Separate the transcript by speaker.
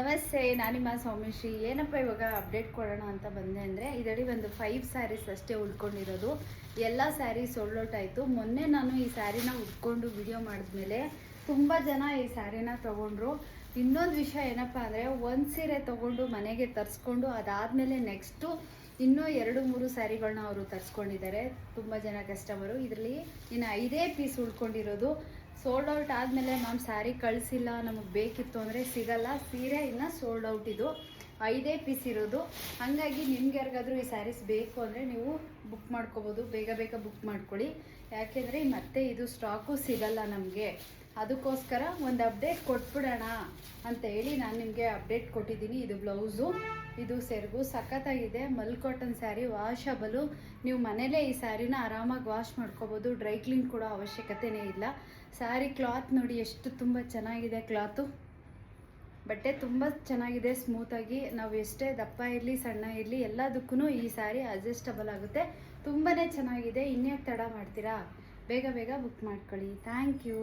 Speaker 1: ನಮಸ್ತೆ, ನಾನಿಮ್ಮ ಸೌಮ್ಯಶ್ರೀ. ಏನಪ್ಪ ಇವಾಗ ಅಪ್ಡೇಟ್ ಕೊಡೋಣ ಅಂತ ಬಂದೆ ಅಂದರೆ, ಇದರಲ್ಲಿ ಒಂದು 5 ಸ್ಯಾರೀಸ್ ಅಷ್ಟೇ ಉಳ್ಕೊಂಡಿರೋದು. ಎಲ್ಲ ಸ್ಯಾರಿ ಸೋಲ್ಡ್ ಔಟ್ ಆಯಿತು. ಮೊನ್ನೆ ನಾನು ಈ ಸ್ಯಾರಿನ ಉಟ್ಕೊಂಡು ವಿಡಿಯೋ ಮಾಡಿದ್ಮೇಲೆ ತುಂಬ ಜನ ಈ ಸ್ಯಾರಿನ ತೊಗೊಂಡ್ರು. ಇನ್ನೊಂದು ವಿಷಯ ಏನಪ್ಪ ಅಂದರೆ, ಒಂದು ಸೀರೆ ತೊಗೊಂಡು ಮನೆಗೆ ತರಿಸ್ಕೊಂಡು ಅದಾದಮೇಲೆ ನೆಕ್ಸ್ಟು ಇನ್ನೂ 2-3 ಸ್ಯಾರಿಗಳನ್ನ ಅವರು ತರಿಸ್ಕೊಂಡಿದ್ದಾರೆ ತುಂಬ ಜನ ಕಸ್ಟಮರು. ಇದರಲ್ಲಿ ಇನ್ನು 5 ಪೀಸ್ ಉಳ್ಕೊಂಡಿರೋದು. ಸೋಲ್ಡ್ ಔಟ್ ಆದಮೇಲೆ ಮ್ಯಾಮ್ ಸ್ಯಾರಿ ಕಳಿಸಿಲ್ಲ, ನಮಗೆ ಬೇಕಿತ್ತು ಅಂದರೆ ಸಿಗಲ್ಲ, ಸೀರೆ ಇನ್ನು ಸೋಲ್ಡ್ ಔಟ್. ಇದು 5 ಪೀಸ್ ಇರೋದು. ಹಾಗಾಗಿ ನಿಮ್ಗೆ ಯಾರಿಗಾದರೂ ಈ ಸ್ಯಾರೀಸ್ ಬೇಕು ಅಂದರೆ ನೀವು ಬುಕ್ ಮಾಡ್ಕೋಬೋದು. ಬೇಗ ಬೇಗ ಬುಕ್ ಮಾಡ್ಕೊಳ್ಳಿ, ಯಾಕೆಂದರೆ ಮತ್ತೆ ಇದು ಸ್ಟಾಕು ಸಿಗಲ್ಲ ನಮಗೆ. ಅದಕ್ಕೋಸ್ಕರ ಒಂದು ಅಪ್ಡೇಟ್ ಕೊಟ್ಬಿಡೋಣ ಅಂತ ಹೇಳಿ ನಾನು ನಿಮಗೆ ಅಪ್ಡೇಟ್ ಕೊಟ್ಟಿದ್ದೀನಿ. ಇದು ಬ್ಲೌಸು, ಇದು ಸೆರಗು ಸಖತ್ತಾಗಿದೆ. ಮಲ್ ಕಾಟನ್ ಸ್ಯಾರಿ, ವಾಷಬಲು. ನೀವು ಮನೇಲೇ ಈ ಸ್ಯಾರಿನ ಆರಾಮಾಗಿ ವಾಶ್ ಮಾಡ್ಕೋಬೋದು. ಡ್ರೈ ಕ್ಲೀನ್ ಕೂಡ ಅವಶ್ಯಕತೆಯೇ ಇಲ್ಲ. ಸ್ಯಾರಿ ಕ್ಲಾತ್ ನೋಡಿ ಎಷ್ಟು ತುಂಬ ಚೆನ್ನಾಗಿದೆ. ಕ್ಲಾತು ಬಟ್ಟೆ ತುಂಬ ಚೆನ್ನಾಗಿದೆ, ಸ್ಮೂತಾಗಿ. ನಾವು ಎಷ್ಟೇ ದಪ್ಪ ಇರಲಿ ಸಣ್ಣ ಇರಲಿ ಎಲ್ಲದಕ್ಕೂ ಈ ಸ್ಯಾರಿ ಅಡ್ಜಸ್ಟಬಲ್ ಆಗುತ್ತೆ. ತುಂಬಾ ಚೆನ್ನಾಗಿದೆ. ಇನ್ಯಾಕೆ ತಡ ಮಾಡ್ತೀರಾ, ಬೇಗ ಬೇಗ ಬುಕ್ ಮಾಡ್ಕೊಳ್ಳಿ. Thank you.